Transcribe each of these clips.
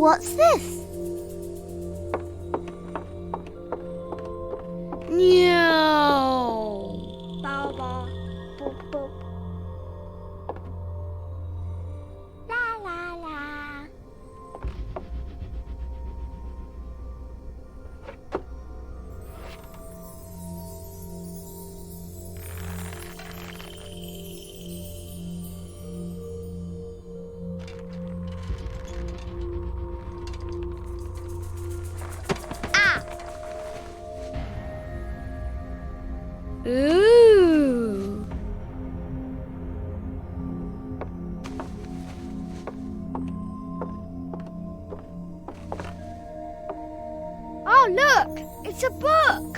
What's this? No. Baba. Boop, boop. La la la. Ooh. Oh, look! It's a book!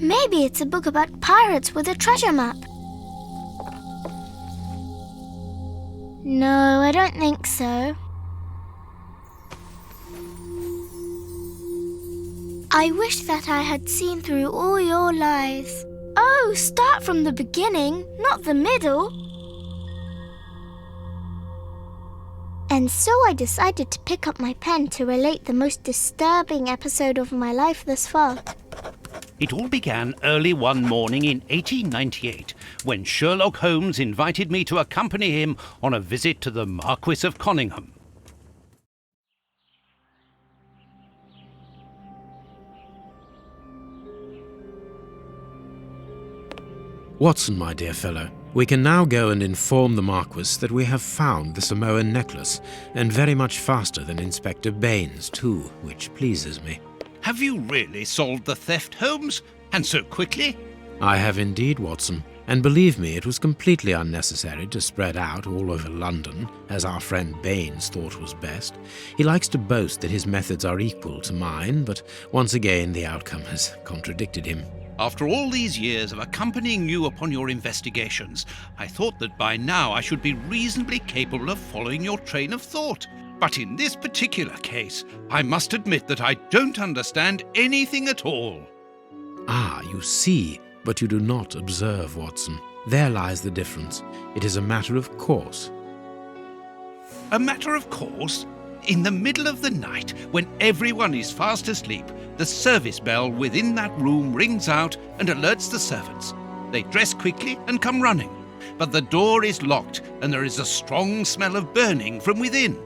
Maybe it's a book about pirates with a treasure map. No, I don't think so. I wish that I had seen through all your lies. Oh, start from the beginning, not the middle. And so I decided to pick up my pen to relate the most disturbing episode of my life thus far. It all began early one morning in 1898, when Sherlock Holmes invited me to accompany him on a visit to the Marquis of Conyngham. Watson, my dear fellow, we can now go and inform the Marquis that we have found the Samoan necklace, and very much faster than Inspector Baines, too, which pleases me. Have you really solved the theft, Holmes? And so quickly? I have indeed, Watson, and believe me, it was completely unnecessary to spread out all over London, as our friend Baines thought was best. He likes to boast that his methods are equal to mine, but once again the outcome has contradicted him. After all these years of accompanying you upon your investigations, I thought that by now I should be reasonably capable of following your train of thought. But in this particular case, I must admit that I don't understand anything at all. Ah, you see, but you do not observe, Watson. There lies the difference. It is a matter of course. A matter of course? In the middle of the night, when everyone is fast asleep, the service bell within that room rings out and alerts the servants. They dress quickly and come running, but the door is locked and there is a strong smell of burning from within.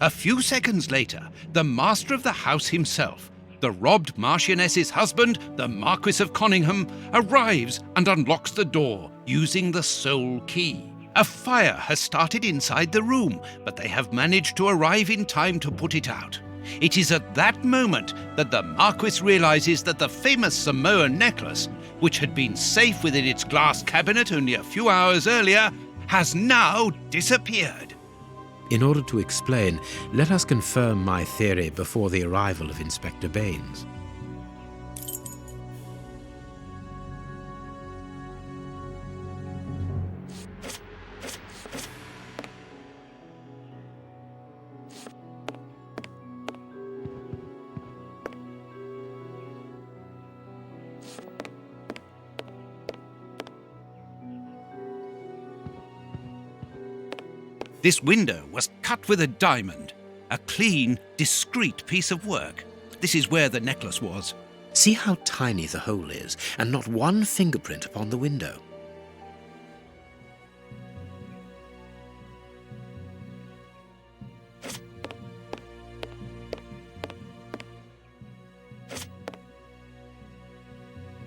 A few seconds later, the master of the house himself, the robbed Marchioness's husband, the Marquis of Conyngham, arrives and unlocks the door using the sole key. A fire has started inside the room, but they have managed to arrive in time to put it out. It is at that moment that the Marquis realizes that the famous Samoan necklace, which had been safe within its glass cabinet only a few hours earlier, has now disappeared. In order to explain, let us confirm my theory before the arrival of Inspector Baines. This window was cut with a diamond, a clean, discreet piece of work. This is where the necklace was. See how tiny the hole is, and not one fingerprint upon the window.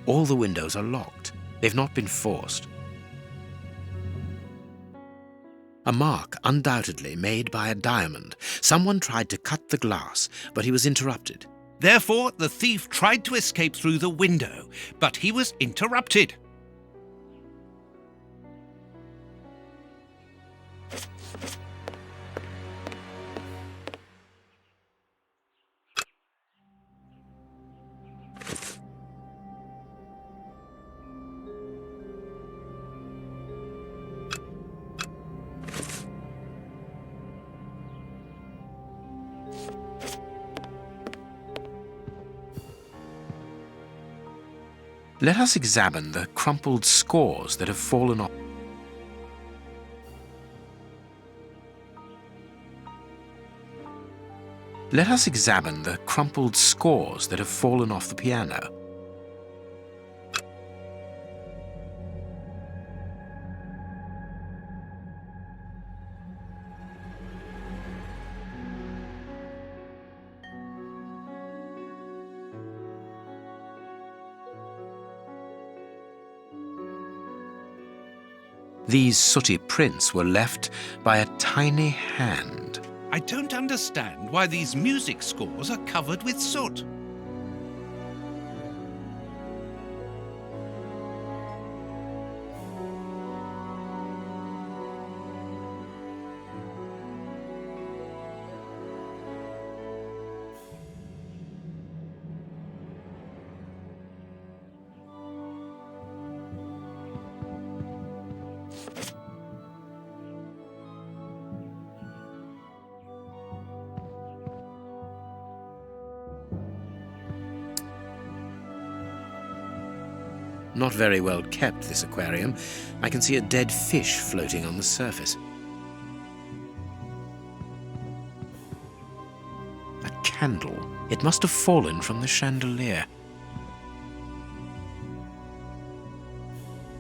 All the windows are locked. They've not been forced. A mark undoubtedly made by a diamond. Someone tried to cut the glass, but he was interrupted. Therefore, the thief tried to escape through the window, but he was interrupted. Let us examine the crumpled scores that have fallen off. Let us examine the crumpled scores that have fallen off the piano. These sooty prints were left by a tiny hand. I don't understand why these music scores are covered with soot. Not very well kept, this aquarium. I can see a dead fish floating on the surface. A candle. It must have fallen from the chandelier.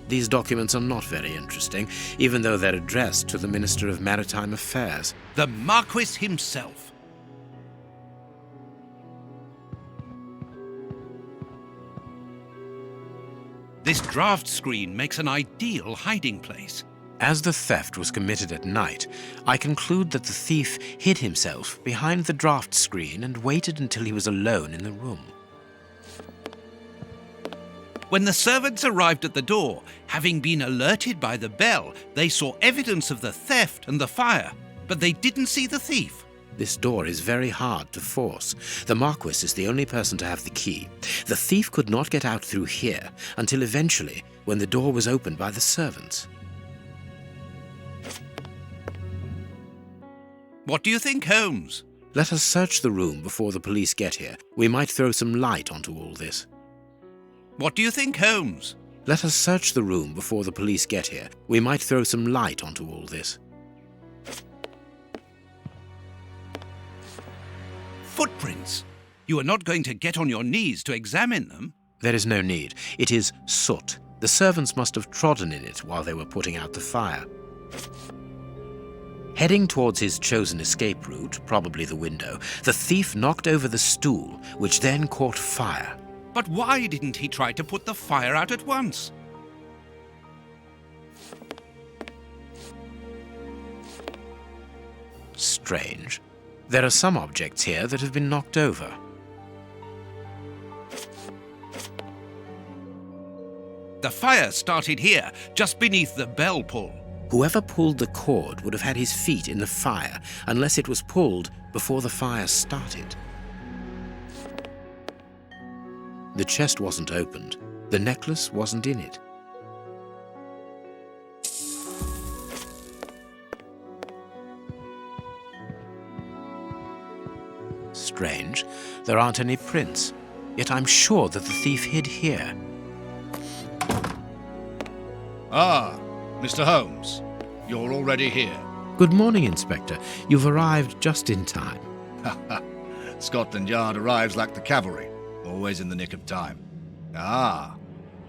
These documents are not very interesting, even though they're addressed to the Minister of Maritime Affairs. The Marquis himself. This draft screen makes an ideal hiding place. As the theft was committed at night, I conclude that the thief hid himself behind the draft screen and waited until he was alone in the room. When the servants arrived at the door, having been alerted by the bell, they saw evidence of the theft and the fire, but they didn't see the thief. This door is very hard to force. The Marquis is the only person to have the key. The thief could not get out through here until eventually, when the door was opened by the servants. What do you think, Holmes? Let us search the room before the police get here. We might throw some light onto all this. What do you think, Holmes? Let us search the room before the police get here. We might throw some light onto all this. Footprints. You are not going to get on your knees to examine them. There is no need. It is soot. The servants must have trodden in it while they were putting out the fire. Heading towards his chosen escape route, probably the window, the thief knocked over the stool, which then caught fire. But why didn't he try to put the fire out at once? Strange. There are some objects here that have been knocked over. The fire started here, just beneath the bell pull. Whoever pulled the cord would have had his feet in the fire, unless it was pulled before the fire started. The chest wasn't opened. The necklace wasn't in it. Strange. There aren't any prints. Yet I'm sure that the thief hid here. Ah, Mr. Holmes. You're already here. Good morning, Inspector. You've arrived just in time. Scotland Yard arrives like the cavalry, always in the nick of time. Ah,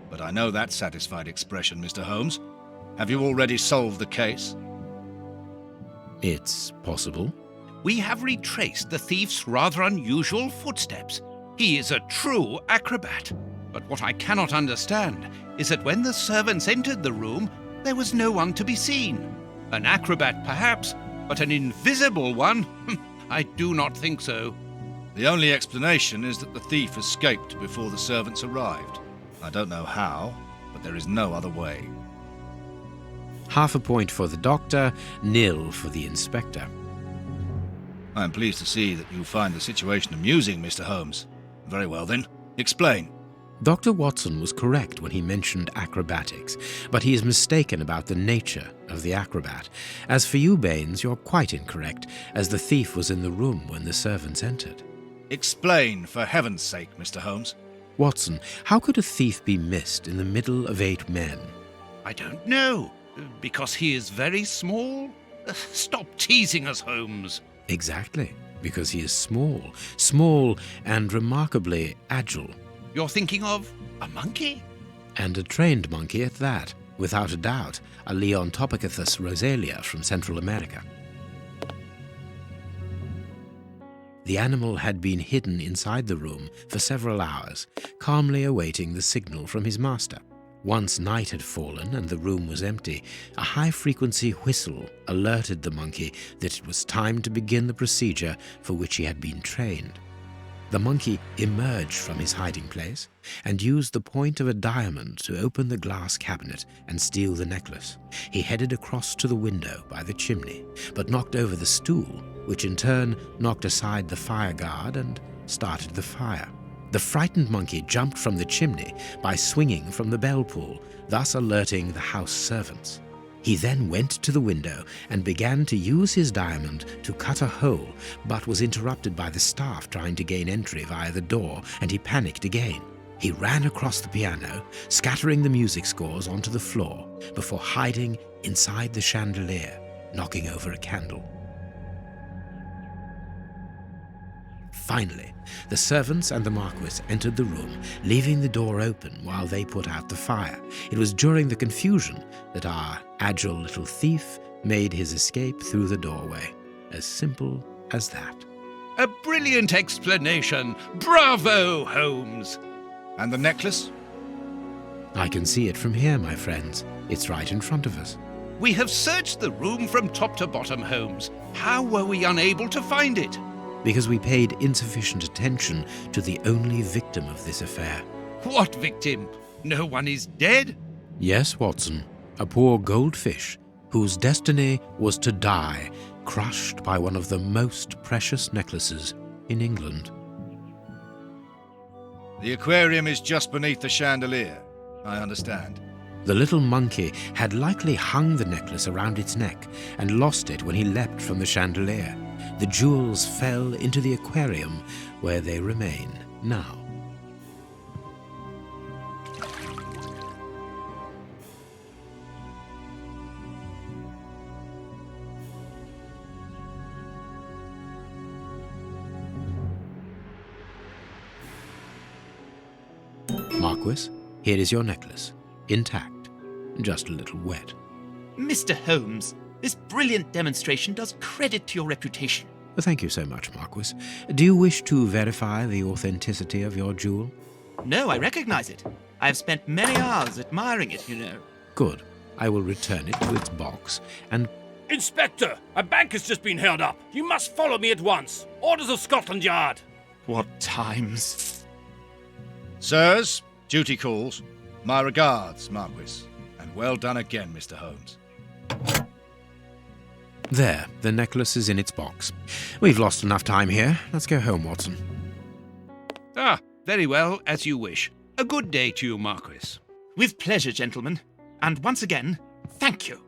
but I know that satisfied expression, Mr. Holmes. Have you already solved the case? It's possible. We have retraced the thief's rather unusual footsteps. He is a true acrobat. But what I cannot understand is that when the servants entered the room, there was no one to be seen. An acrobat, perhaps, but an invisible one? I do not think so. The only explanation is that the thief escaped before the servants arrived. I don't know how, but there is no other way. Half a point for the doctor, nil for the inspector. I am pleased to see that you find the situation amusing, Mr. Holmes. Very well then, explain. Dr. Watson was correct when he mentioned acrobatics, but he is mistaken about the nature of the acrobat. As for you, Baines, you're quite incorrect, as the thief was in the room when the servants entered. Explain, for heaven's sake, Mr. Holmes. Watson, how could a thief be missed in the middle of 8 men? I don't know. Because he is very small? Stop teasing us, Holmes. Exactly. because he is small and remarkably agile. You're thinking of a monkey? And a trained monkey at that, without a doubt, a Leontopithecus rosalia from Central America. The animal had been hidden inside the room for several hours, calmly awaiting the signal from his master. Once night had fallen and the room was empty, a high-frequency whistle alerted the monkey that it was time to begin the procedure for which he had been trained. The monkey emerged from his hiding place and used the point of a diamond to open the glass cabinet and steal the necklace. He headed across to the window by the chimney, but knocked over the stool, which in turn knocked aside the fire guard and started the fire. The frightened monkey jumped from the chimney by swinging from the bell pull, thus alerting the house servants. He then went to the window and began to use his diamond to cut a hole, but was interrupted by the staff trying to gain entry via the door, and he panicked again. He ran across the piano, scattering the music scores onto the floor, before hiding inside the chandelier, knocking over a candle. Finally, the servants and the Marquis entered the room, leaving the door open while they put out the fire. It was during the confusion that our agile little thief made his escape through the doorway. As simple as that. A brilliant explanation! Bravo, Holmes! And the necklace? I can see it from here, my friends. It's right in front of us. We have searched the room from top to bottom, Holmes. How were we unable to find it? Because we paid insufficient attention to the only victim of this affair. What victim? No one is dead? Yes, Watson, a poor goldfish whose destiny was to die, crushed by one of the most precious necklaces in England. The aquarium is just beneath the chandelier, I understand. The little monkey had likely hung the necklace around its neck and lost it when he leapt from the chandelier. The jewels fell into the aquarium, where they remain now. Marquis, here is your necklace, intact, just a little wet. Mr. Holmes, this brilliant demonstration does credit to your reputation. Thank you so much, Marquis. Do you wish to verify the authenticity of your jewel? No, I recognize it. I have spent many hours admiring it, you know. Good. I will return it to its box and... Inspector, a bank has just been held up. You must follow me at once. Orders of Scotland Yard. What times? Sirs, duty calls. My regards, Marquis. And well done again, Mr. Holmes. There, the necklace is in its box. We've lost enough time here. Let's go home, Watson. Ah, very well, as you wish. A good day to you, Marquis. With pleasure, gentlemen. And once again, thank you.